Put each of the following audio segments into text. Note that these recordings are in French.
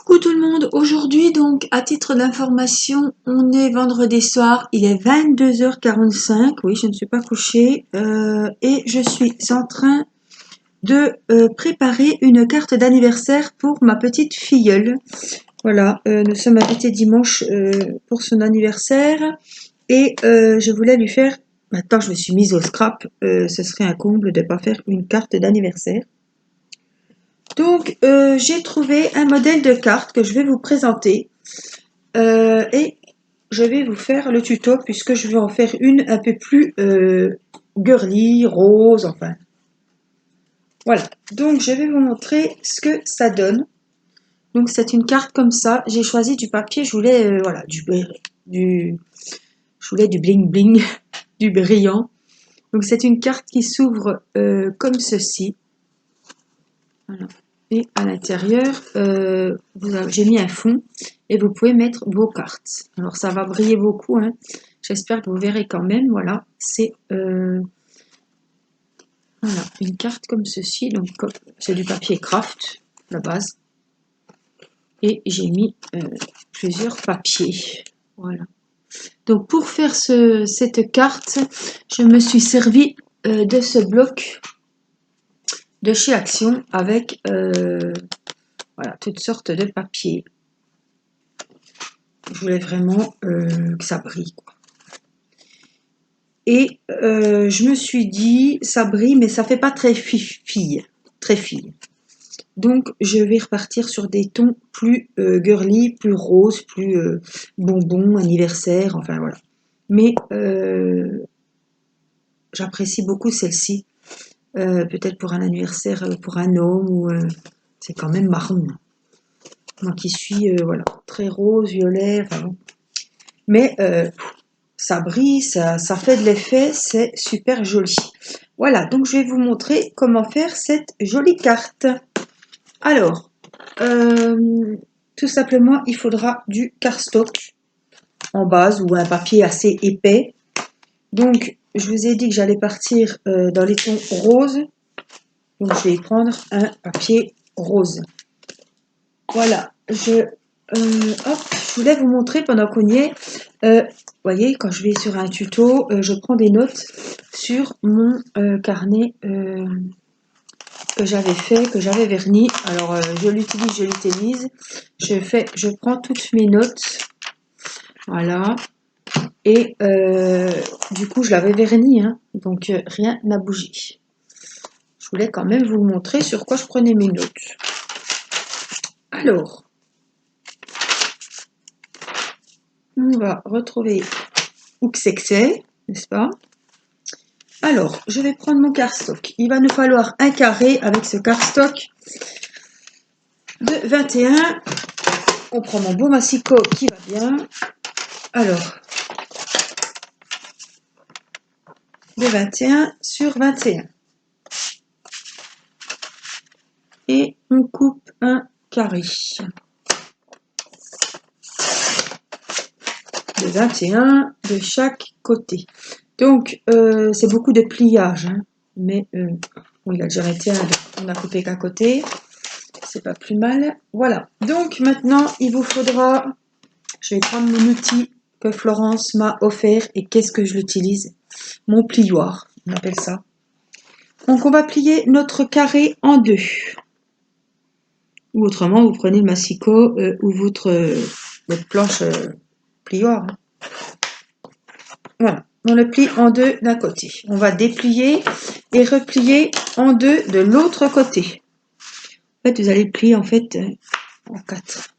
Coucou tout le monde, aujourd'hui donc à titre d'information, on est vendredi soir, il est 22h45, oui je ne suis pas couchée et je suis en train de préparer une carte d'anniversaire pour ma petite filleule. Voilà, nous sommes invités dimanche pour son anniversaire et je voulais lui faire, maintenant je me suis mise au scrap, ce serait un comble de ne pas faire une carte d'anniversaire. Donc, j'ai trouvé un modèle de carte que je vais vous présenter et je vais vous faire le tuto puisque je vais en faire une un peu plus girly, rose, enfin. Voilà, donc je vais vous montrer ce que ça donne. Donc, c'est une carte comme ça. J'ai choisi du papier, je voulais, voilà, je voulais du bling bling, du brillant. Donc, c'est une carte qui s'ouvre comme ceci. Voilà. Et à l'intérieur, j'ai mis un fond et vous pouvez mettre vos cartes. Alors ça va briller beaucoup, hein. J'espère que vous verrez quand même. Voilà, c'est voilà, une carte comme ceci. Donc c'est du papier craft, la base. Et j'ai mis plusieurs papiers. Voilà. Donc pour faire cette carte, je me suis servi de ce bloc de chez Action avec voilà, toutes sortes de papiers. Je voulais vraiment que ça brille, quoi. Et je me suis dit, ça brille, mais ça fait pas très fille. Donc, je vais repartir sur des tons plus girly, plus rose, plus bonbon, anniversaire, enfin voilà. Mais j'apprécie beaucoup celle-ci. Peut-être pour un anniversaire, pour un homme, ou c'est quand même marron. Moi qui suis, voilà, très rose, violet, enfin bon. Mais ça brille, ça fait de l'effet, c'est super joli. Voilà, donc je vais vous montrer comment faire cette jolie carte. Alors, tout simplement, il faudra du cardstock en base ou un papier assez épais. Donc, je vous ai dit que j'allais partir dans les tons roses. Donc, je vais prendre un papier rose. Voilà, je voulais vous montrer pendant qu'on y est. Vous voyez, quand je vais sur un tuto, je prends des notes sur mon carnet que j'avais fait, que j'avais verni. Alors, je l'utilise. Je prends toutes mes notes. Voilà. Et du coup, je l'avais verni, hein, donc rien n'a bougé. Je voulais quand même vous montrer sur quoi je prenais mes notes. Alors, on va retrouver où que c'est, n'est-ce pas? Alors, je vais prendre mon cardstock. Il va nous falloir un carré avec ce cardstock de 21. On prend mon beau massicot qui va bien. Alors, de 21 sur 21. Et on coupe un carré. De 21 de chaque côté. Donc, c'est beaucoup de pliage, hein, mais bon, il a déjà 21, on a coupé qu'un côté, c'est pas plus mal. Voilà, donc maintenant, il vous faudra, je vais prendre mon outil que Florence m'a offert, et qu'est-ce que je l'utilise? Mon plioir, on appelle ça. Donc, on va plier notre carré en deux. Ou autrement, vous prenez le massicot ou votre planche plioir. Hein. Voilà. On le plie en deux d'un côté. On va déplier et replier en deux de l'autre côté. En fait, vous allez le plier en fait en 4.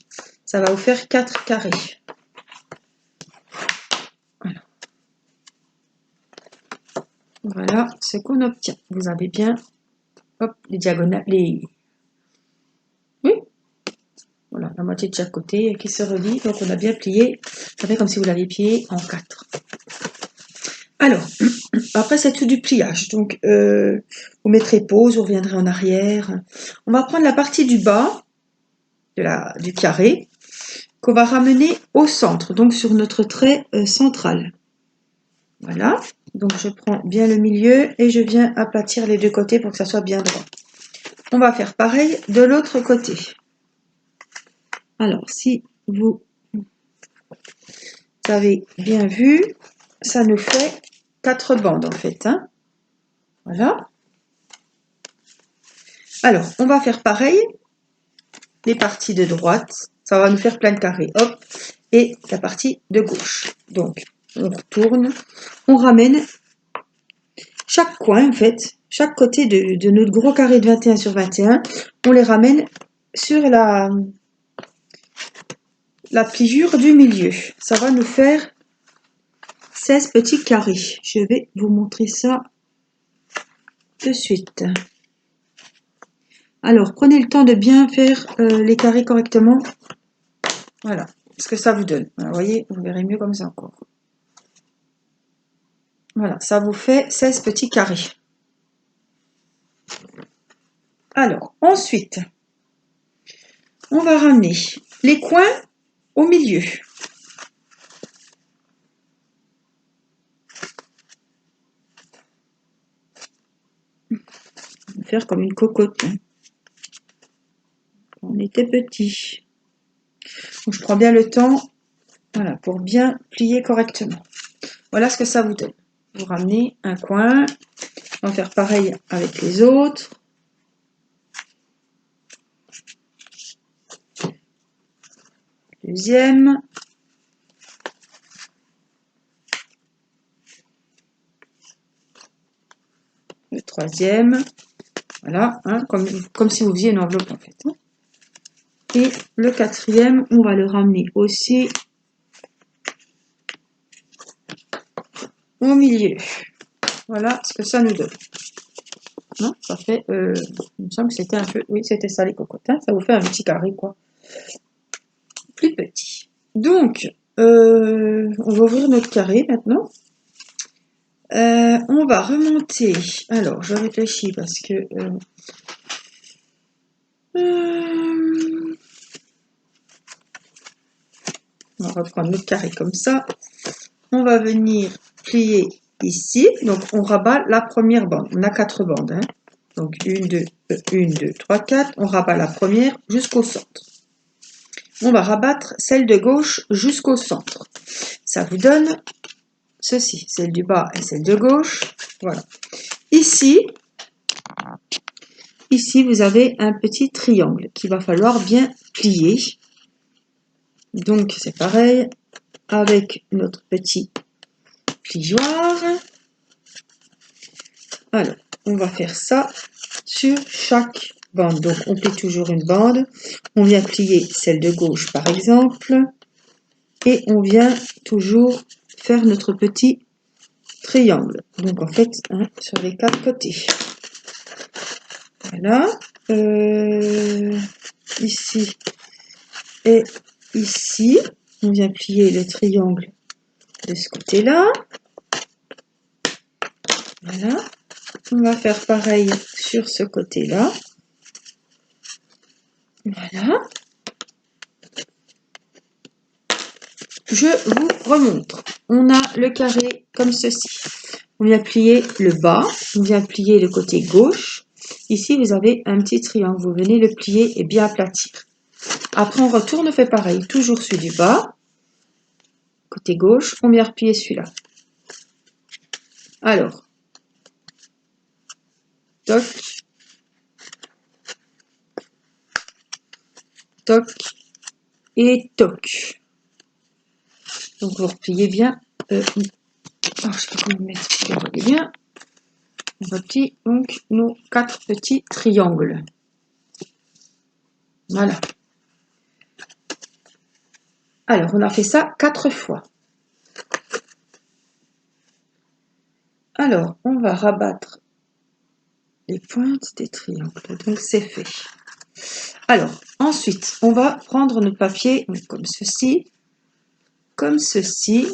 Ça va vous faire 4 carrés. Voilà. Voilà ce qu'on obtient. Vous avez bien hop, les diagonales, les... Oui. Voilà, la moitié de chaque côté qui se relie. Donc on a bien plié. Ça fait comme si vous l'aviez plié en 4. Alors, après c'est tout du pliage. Donc vous mettrez pause, vous reviendrez en arrière. On va prendre la partie du bas du carré qu'on va ramener au centre, donc sur notre trait central. Voilà, donc je prends bien le milieu et je viens aplatir les deux côtés pour que ça soit bien droit. On va faire pareil de l'autre côté. Alors, si vous avez bien vu, ça nous fait 4 bandes en fait. Hein. Voilà. Alors, on va faire pareil. Les parties de droite, ça va nous faire plein de carrés. Hop. Et la partie de gauche. Donc, on retourne. On ramène chaque coin, en fait, chaque côté de notre gros carré de 21 sur 21. On les ramène sur la pliure du milieu. Ça va nous faire 16 petits carrés. Je vais vous montrer ça de suite. Alors, prenez le temps de bien faire les carrés correctement. Voilà, ce que ça vous donne. Voilà, vous voyez, vous verrez mieux comme ça encore. Voilà, ça vous fait 16 petits carrés. Alors, ensuite, on va ramener les coins au milieu. On va faire comme une cocotte. Hein. On était petit. Donc, je prends bien le temps, voilà, pour bien plier correctement. Voilà ce que ça vous donne. Vous ramenez un coin. On va faire pareil avec les autres. Deuxième. Le troisième. Voilà, hein, comme si vous faisiez une enveloppe en fait. Hein. Et le quatrième, on va le ramener aussi au milieu. Voilà ce que ça nous donne. Non, ça fait, il me semble que c'était un peu, oui, c'était ça les cocottes. Hein, ça vous fait un petit carré, quoi. Plus petit. Donc, on va ouvrir notre carré maintenant. On va remonter. Alors, je réfléchis parce que... on va reprendre notre carré comme ça. On va venir plier ici. Donc, on rabat la première bande. On a 4 bandes. Hein. Donc, 1, 2, 3, 4. On rabat la première jusqu'au centre. On va rabattre celle de gauche jusqu'au centre. Ça vous donne ceci, celle du bas et celle de gauche. Voilà. Ici, vous avez un petit triangle qu'il va falloir bien plier. Donc, c'est pareil avec notre petit plioir. Alors, on va faire ça sur chaque bande. Donc, on plie toujours une bande. On vient plier celle de gauche, par exemple. Et on vient toujours faire notre petit triangle. Donc, en fait, hein, sur les 4 côtés. Voilà. Ici et ici. On vient plier le triangle de ce côté-là. Voilà. On va faire pareil sur ce côté-là. Voilà. Je vous remontre. On a le carré comme ceci. On vient plier le bas. On vient plier le côté gauche. Ici, vous avez un petit triangle. Vous venez le plier et bien aplatir. Après, on retourne, on fait pareil. Toujours celui du bas. Côté gauche, on vient replier celui-là. Alors, toc, toc et toc. Donc, vous repliez bien. Je ne sais pas comment mettre. Vous repliez bien. On replie donc nos 4 petits triangles. Voilà. Alors, on a fait ça 4 fois. Alors, on va rabattre les pointes des triangles. Donc, c'est fait. Alors, ensuite, on va prendre notre papier comme ceci. Comme ceci.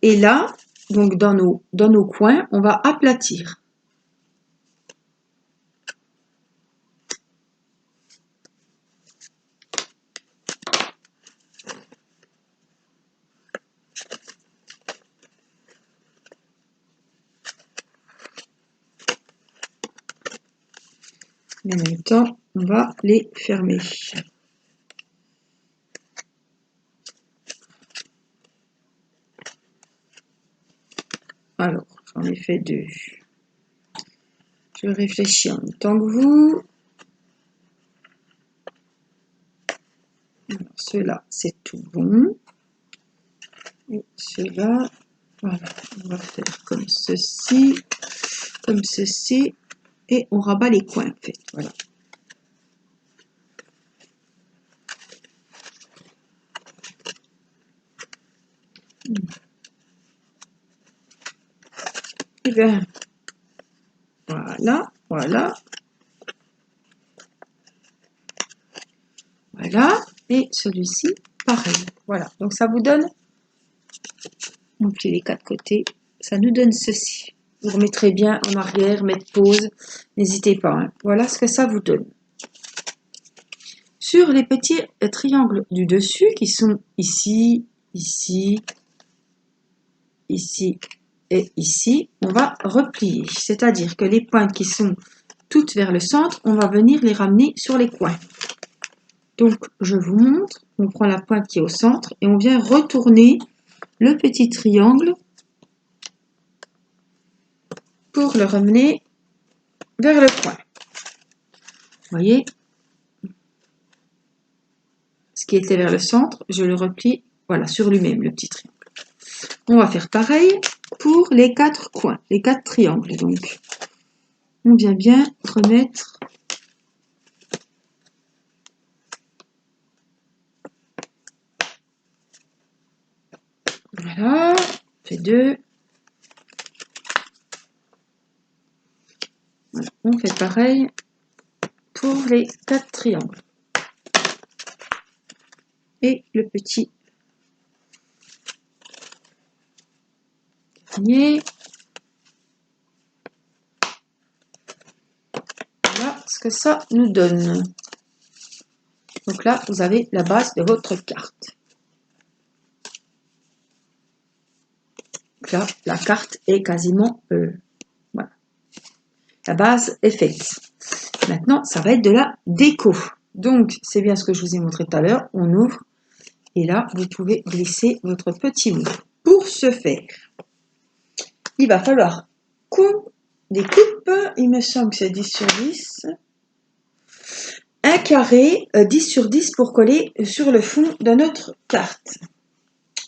Et là, donc dans nos coins, on va aplatir. Mais en même temps, on va les fermer. Alors, j'en ai fait 2. Je réfléchis en même temps que vous. Ceux-là, c'est tout bon. Et ceux-là, voilà, on va faire comme ceci, et on rabat les coins, en fait, voilà. Et bien, voilà, voilà. Voilà, et celui-ci, pareil. Voilà, donc ça vous donne, donc les 4 côtés, ça nous donne ceci. Vous remettrez bien en arrière, mettre pause, n'hésitez pas. Hein. Voilà ce que ça vous donne. Sur les petits triangles du dessus, qui sont ici, ici, ici et ici, on va replier. C'est-à-dire que les pointes qui sont toutes vers le centre, on va venir les ramener sur les coins. Donc, je vous montre, on prend la pointe qui est au centre et on vient retourner le petit triangle pour le ramener vers le coin. Vous voyez, ce qui était vers le centre, je le replie, voilà, sur lui-même, le petit triangle. On va faire pareil pour les 4 coins, les 4 triangles. Donc, on vient bien remettre voilà, on fait 2. Voilà, on fait pareil pour les 4 triangles. Et le petit dernier. Voilà ce que ça nous donne. Donc là, vous avez la base de votre carte. Donc là, la carte est quasiment... voilà. La base est faite. Maintenant, ça va être de la déco. Donc, c'est bien ce que je vous ai montré tout à l'heure. On ouvre. Et là, vous pouvez glisser votre petit mot. Pour ce faire, il va falloir qu'on découpe. Il me semble que c'est 10 sur 10. Un carré 10 sur 10 pour coller sur le fond de notre carte.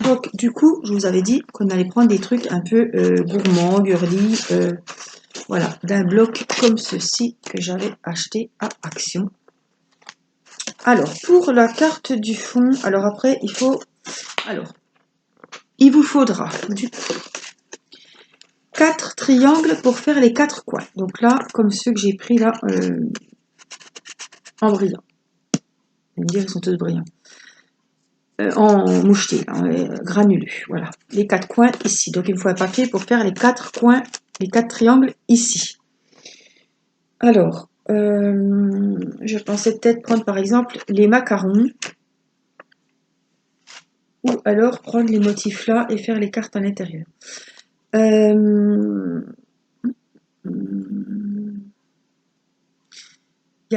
Donc, du coup, je vous avais dit qu'on allait prendre des trucs un peu gourmands, girly, voilà, d'un bloc comme ceci que j'avais acheté à Action. Alors, pour la carte du fond, alors après, il vous faudra du coup 4 triangles pour faire les 4 coins. Donc là, comme ceux que j'ai pris là, en brillant. Vous me dire, ils sont tous brillants. En moucheté, granuleux, voilà. Les 4 coins ici. Donc il me faut un papier pour faire les 4 coins, les 4 triangles ici. Alors, je pensais peut-être prendre par exemple les macarons. Ou alors prendre les motifs là et faire les cartes à l'intérieur. Il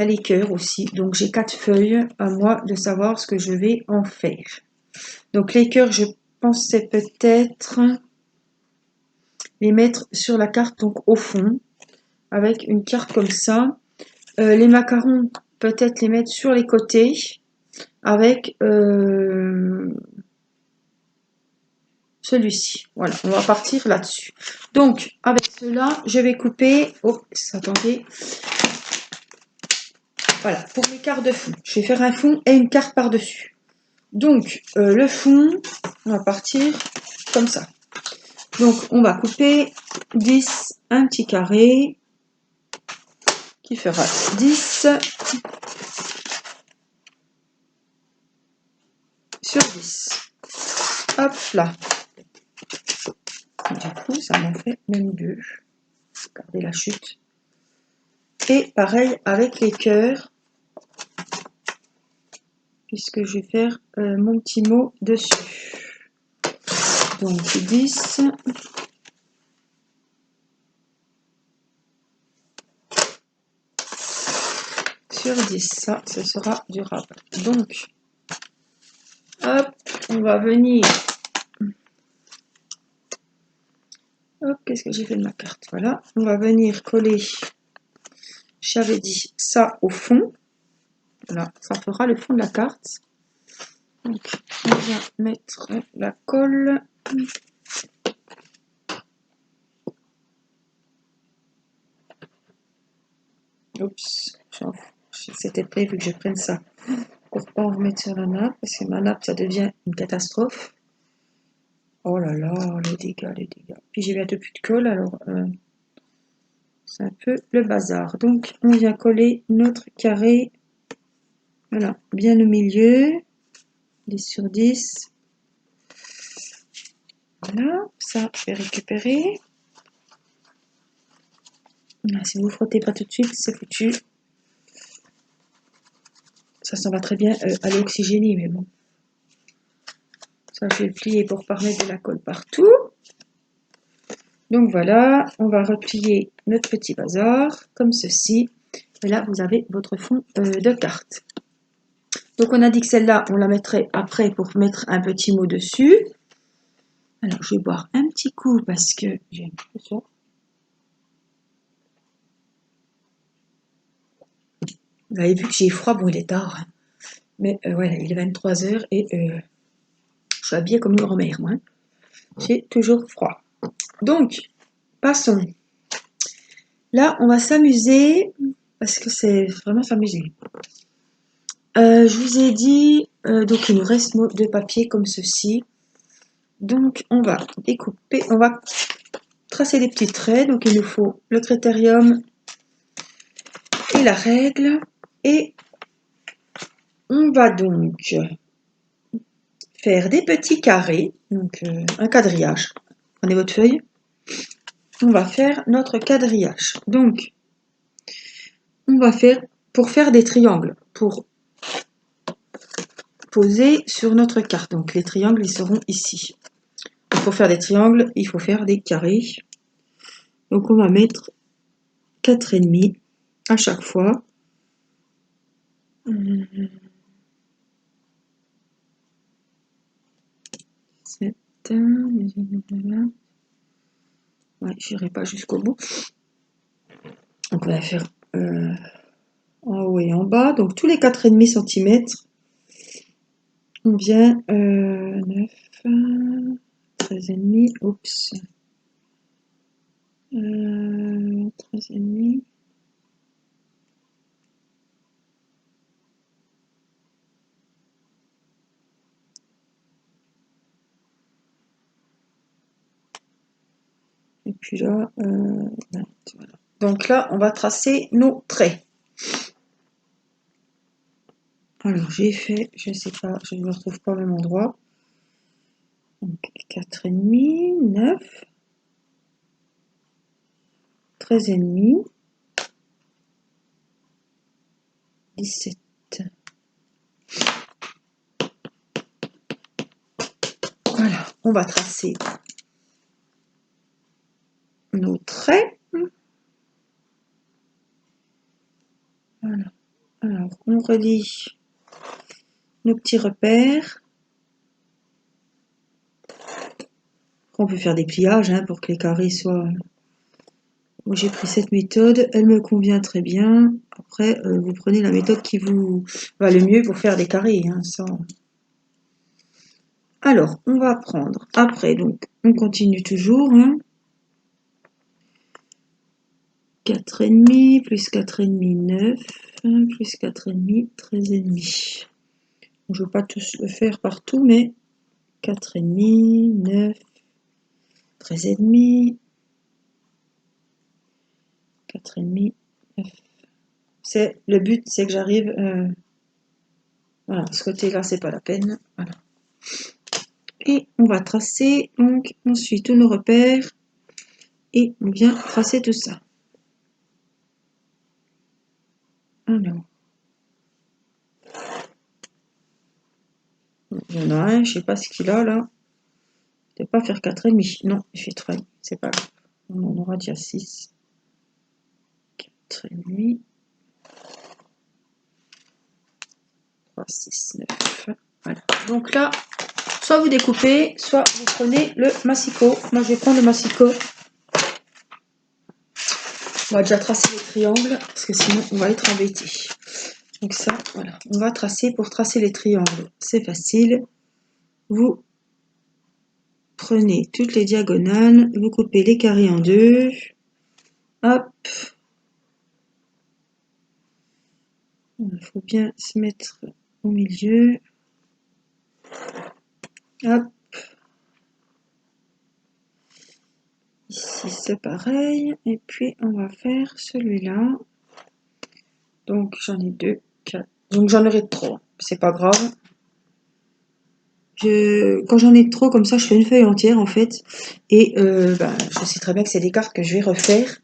y a les cœurs aussi. Donc j'ai 4 feuilles, à moi de savoir ce que je vais en faire. Donc les cœurs, je pensais peut-être les mettre sur la carte, donc au fond, avec une carte comme ça. Les macarons, peut-être les mettre sur les côtés, avec celui-ci. Voilà, on va partir là-dessus. Donc, avec cela, je vais couper... Oh, attendez. Voilà, pour mes cartes de fond. Je vais faire un fond et une carte par-dessus. Donc, le fond, on va partir comme ça. Donc, on va couper 10, un petit carré, qui fera 10 sur 10. Hop là. Du coup, ça m'en fait même 2. Regardez la chute. Et pareil avec les cœurs, puisque je vais faire mon petit mot dessus. Donc 10. sur 10. Ça, ce sera durable. Donc, hop, on va venir. Hop, qu'est-ce que j'ai fait de ma carte? Voilà, on va venir coller, j'avais dit, ça au fond. Voilà, ça fera le fond de la carte. Donc, on vient mettre la colle. Oups, c'était prévu que je prenne ça pour pas en remettre sur la nappe, parce que ma nappe, ça devient une catastrophe. Oh là là, les dégâts, les dégâts. Puis j'ai bientôt plus de colle, alors c'est un peu le bazar. Donc, on vient coller notre carré, voilà, bien au milieu, 10 sur 10. Voilà, ça, je vais récupérer. Si vous ne frottez pas tout de suite, c'est foutu. Ça s'en va très bien à l'oxygénie, mais bon. Ça, je vais le plier pour pas remettre de la colle partout. Donc voilà, on va replier notre petit bazar, comme ceci. Et là, vous avez votre fond de carte. Donc on a dit que celle-là, on la mettrait après pour mettre un petit mot dessus. Alors, je vais boire un petit coup parce que j'ai un petit peu soif. Vous avez vu que j'ai froid, bon il est tard. Hein. Mais voilà, il est 23 h et je suis habillée comme une grand-mère, moi. Hein. J'ai toujours froid. Donc, passons. Là, on va s'amuser, parce que c'est vraiment s'amuser. Je vous ai dit, donc il nous reste deux papiers comme ceci. Donc, on va découper, on va tracer des petits traits. Donc, il nous faut le critérium et la règle. Et on va donc faire des petits carrés, donc un quadrillage. Prenez votre feuille. On va faire notre quadrillage. Donc, on va faire, pour faire des triangles, pour poser sur notre carte. Donc, les triangles, ils seront ici. Pour faire des triangles, il faut faire des carrés. Donc, on va mettre 4,5 à chaque fois. Ouais, je n'irai pas jusqu'au bout. Donc on va faire en haut et en bas. Donc tous les 4,5 cm, on vient 9, 13,5, oups. 13,5. Et puis là, 20, voilà. Donc là, on va tracer nos traits. Alors, j'ai fait, je ne sais pas, je ne me retrouve pas au même endroit. Donc, 4,5, 9, 13,5, 17. Voilà, on va tracer nos traits. Voilà. Alors, on relie nos petits repères. On peut faire des pliages hein, pour que les carrés soient... Moi, j'ai pris cette méthode, elle me convient très bien. Après, vous prenez la méthode qui vous va le mieux pour faire des carrés. Hein, ça. Alors, on va prendre, après, donc, on continue toujours. Hein. 4,5 plus 4,5, 9, plus 4,5, 13,5. Je ne veux pas tous le faire partout, mais 4,5, 9, 13,5, 4,5, 9. Le but, c'est que j'arrive... voilà, ce côté-là, c'est pas la peine. Voilà. Et on va tracer, donc, on suit tous nos repères. Et on vient tracer tout ça. Alors. Il y en a un, je sais pas ce qu'il a là. Je ne vais pas faire 4,5. Non, il fait 3. C'est pas grave. On en aura déjà 6. 4,5. 3, 6, 9. Voilà. Donc là, soit vous découpez, soit vous prenez le massicot. Moi, je vais prendre le massicot. On va déjà tracer les triangles, parce que sinon, on va être embêté. Donc ça, voilà. On va tracer, pour tracer les triangles, c'est facile. Vous prenez toutes les diagonales, vous coupez les carrés en deux. Hop. Il faut bien se mettre au milieu. Hop. Ici, c'est pareil. Et puis, on va faire celui-là. Donc, j'en ai 2, 4. Donc, j'en aurai trop. C'est pas grave. Quand j'en ai trop, comme ça, je fais une feuille entière, en fait. Et je sais très bien que c'est des cartes que je vais refaire.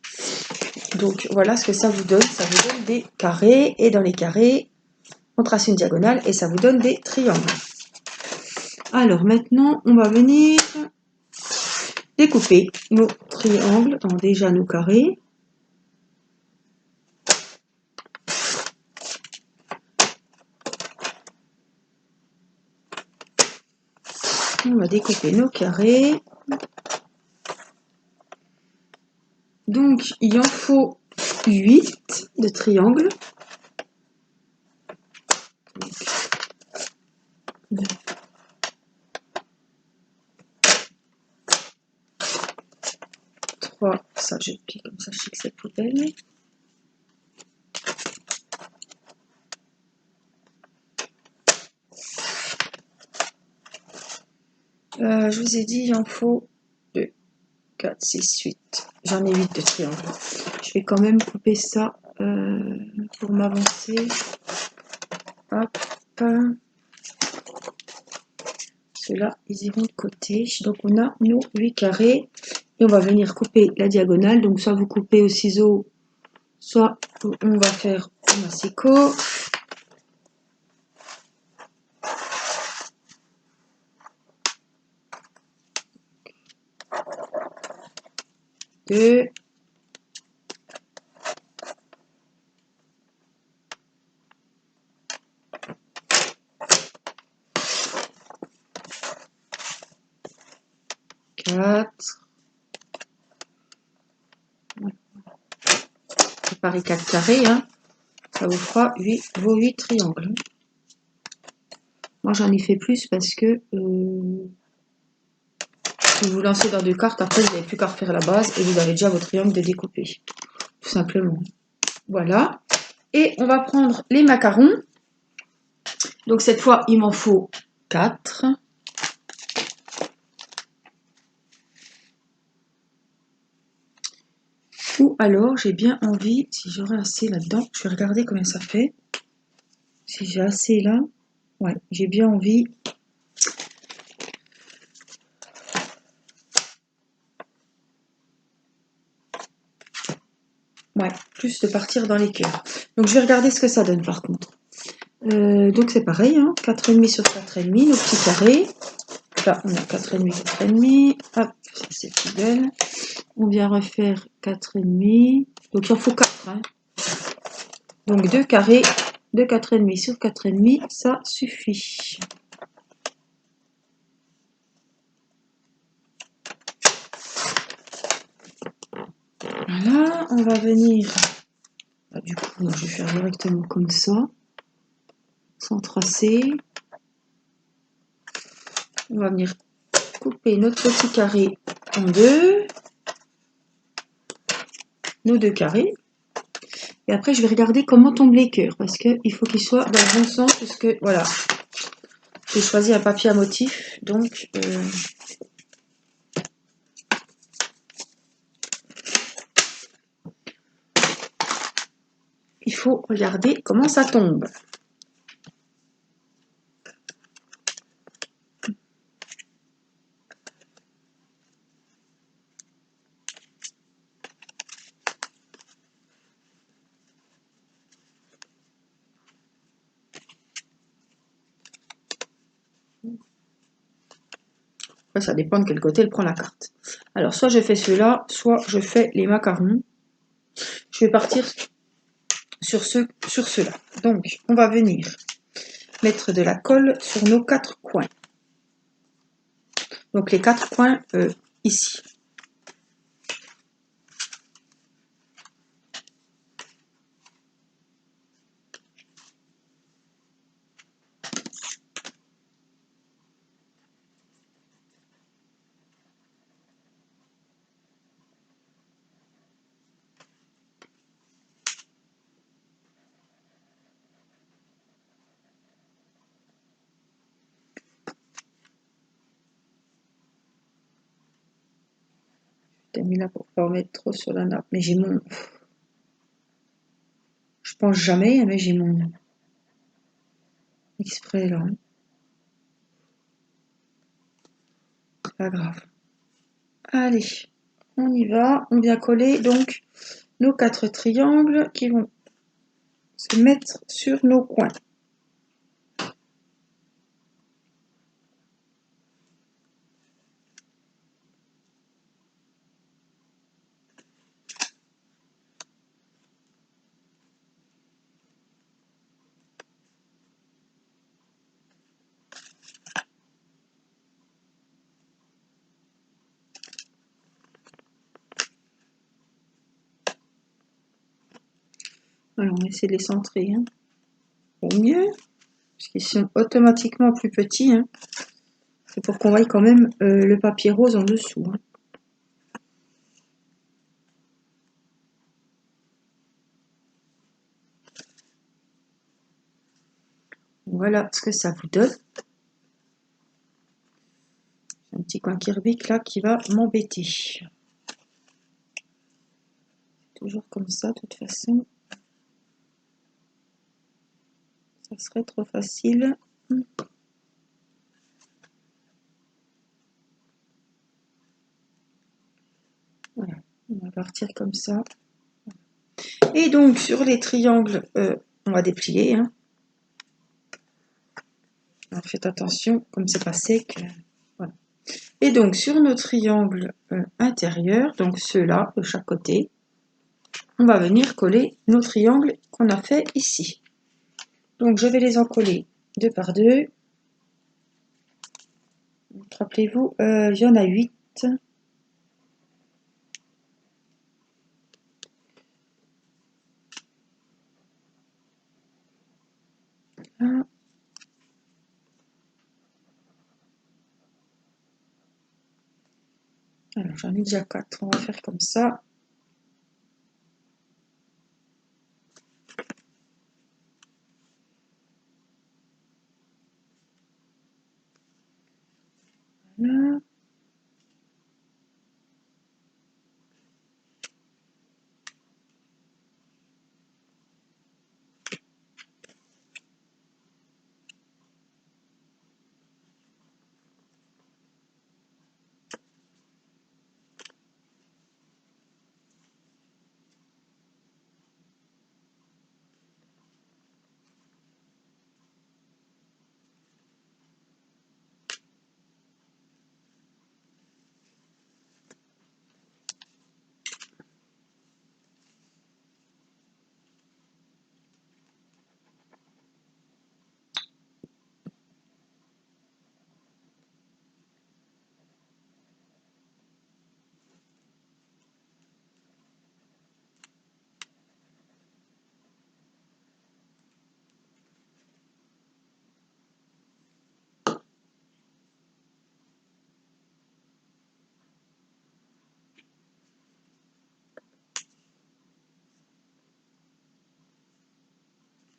Donc, voilà ce que ça vous donne. Ça vous donne des carrés. Et dans les carrés, on trace une diagonale. Et ça vous donne des triangles. Alors, maintenant, on va venir découper nos triangles dans déjà nos carrés. On va découper nos carrés. Donc, il en faut 8 de triangles. 2, 3, ça je plie comme ça, je sais que c'est poubelle. Je vous ai dit, il en faut 2, 4, 6, 8. J'en ai 8 de triangles. Je vais quand même couper ça pour m'avancer. Hop. Ceux-là, ils iront de côté. Donc, on a nos 8 carrés. Et on va venir couper la diagonale. Donc, soit vous coupez au ciseau, soit on va faire un massicot. Deux. Quatre. Préparez 4 carrés, hein. Ça vous fera vos 8 triangles. Moi, j'en ai fait plus parce que si vous lancez dans 2 cartes, après, vous n'avez plus qu'à refaire la base et vous avez déjà vos triangles de découper. Tout simplement. Voilà. Et on va prendre les macarons. Donc, cette fois, il m'en faut 4. Ou alors, j'ai bien envie, si j'aurais assez là-dedans, je vais regarder combien ça fait. Si j'ai assez là, ouais, j'ai bien envie. Ouais, plus de partir dans les cœurs. Donc, je vais regarder ce que ça donne par contre. Donc, c'est pareil, hein, 4,5 sur 4,5, nos petits carrés. Là, on a 4,5, 4,5. Hop, ça c'est poubelle. On vient refaire 4,5. Donc, il en faut 4. Hein. Donc, 2 carrés de 4,5 sur 4,5, ça suffit. Voilà, on va venir. Du coup, je vais faire directement comme ça, sans tracer. On va venir couper notre petit carré en deux. Nos 2 carrés. Et après, je vais regarder comment tombent les cœurs, parce qu'il faut qu'ils soient dans le bon sens, puisque, voilà, j'ai choisi un papier à motif, donc il faut regarder comment ça tombe. Après, ça dépend de quel côté elle prend la carte. Alors, soit je fais ceux-là, soit je fais les macarons. Je vais partir sur ceux-là. Donc, on va venir mettre de la colle sur nos 4 coins. Donc les 4 coins ici. J'ai mis là pour pas en mettre trop sur la nappe. Mais j'ai mon... Je pense jamais, mais j'ai mon exprès là. Pas grave. Allez, on y va. On vient coller donc nos 4 triangles qui vont se mettre sur nos coins. Alors, on essaie de les centrer. Hein. Au mieux, parce qu'ils sont automatiquement plus petits. Hein. C'est pour qu'on voie quand même le papier rose en dessous. Hein. Voilà ce que ça vous donne. Un petit coin kirbic là qui va m'embêter. Toujours comme ça, de toute façon. Ça serait trop facile. Voilà, on va partir comme ça. Et donc sur les triangles, on va déplier. Hein. Alors faites attention, comme c'est pas sec. Voilà. Et donc sur nos triangles intérieurs, donc ceux-là de chaque côté, on va venir coller nos triangles qu'on a fait ici. Donc je vais les encoller 2 par 2. Rappelez-vous, il y en a 8. Alors j'en ai déjà 4, on va faire comme ça. Voilà.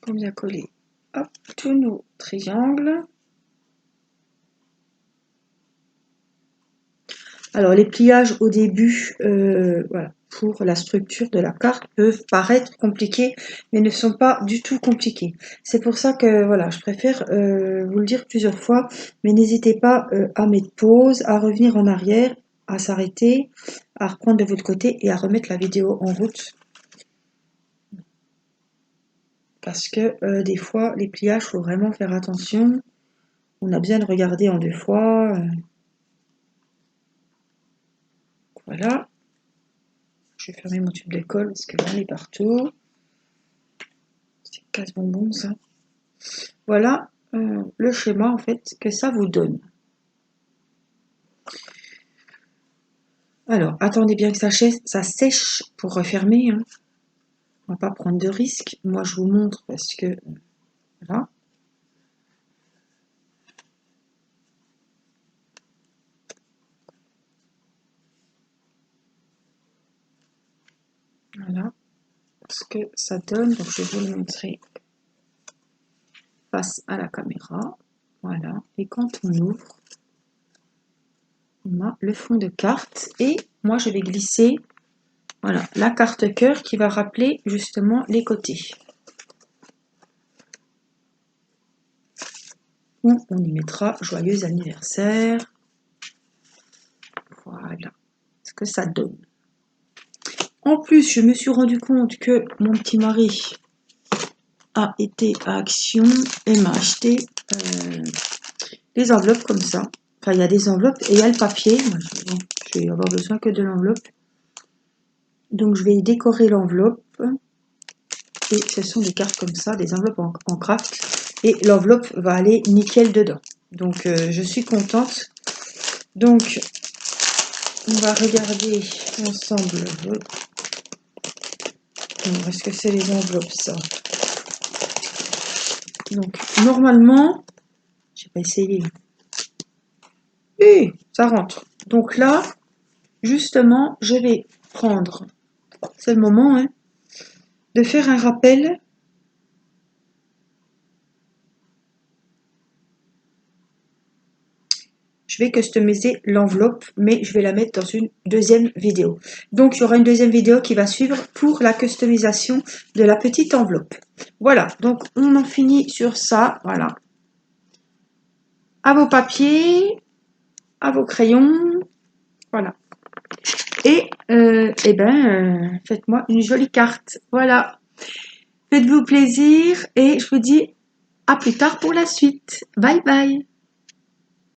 On vient coller hop, tous nos triangles. Alors les pliages au début, voilà, pour la structure de la carte peuvent paraître compliqués, mais ne sont pas du tout compliqués. C'est pour ça que voilà, je préfère vous le dire plusieurs fois, mais n'hésitez pas à mettre pause, à revenir en arrière, à s'arrêter, à reprendre de votre côté et à remettre la vidéo en route. Parce que des fois, les pliages, il faut vraiment faire attention. On a besoin de regarder en 2 fois. Voilà. Je vais fermer mon tube de colle parce que j'en ai partout. C'est casse-bonbon ça. Voilà. le schéma en fait que ça vous donne. Alors, attendez bien que ça sèche pour refermer. Hein. On va pas prendre de risques. Moi, je vous montre parce que voilà. Voilà ce que ça donne. Donc, je vais vous le montrer face à la caméra. Voilà. Et quand on ouvre, on a le fond de carte. Et moi, je vais glisser voilà, la carte cœur qui va rappeler justement les côtés. Où on y mettra joyeux anniversaire. Voilà ce que ça donne. En plus, je me suis rendu compte que mon petit mari a été à Action et m'a acheté des enveloppes comme ça. Enfin, il y a des enveloppes et il y a le papier. Moi, je vais avoir besoin que de l'enveloppe. Donc, je vais décorer l'enveloppe. Et ce sont des cartes comme ça, des enveloppes en craft. Et l'enveloppe va aller nickel dedans. Donc, je suis contente. Donc, on va regarder ensemble. Est-ce que c'est les enveloppes, ça? Donc, normalement, j'ai pas essayé. Et ça rentre. Donc là, justement, je vais prendre, c'est le moment, hein, de faire un rappel. Je vais customiser l'enveloppe, mais je vais la mettre dans une deuxième vidéo. Donc, il y aura une deuxième vidéo qui va suivre pour la customisation de la petite enveloppe. Voilà, donc on en finit sur ça. Voilà. À vos papiers, à vos crayons. Voilà. Et, faites-moi une jolie carte. Voilà. Faites-vous plaisir et je vous dis à plus tard pour la suite. Bye bye.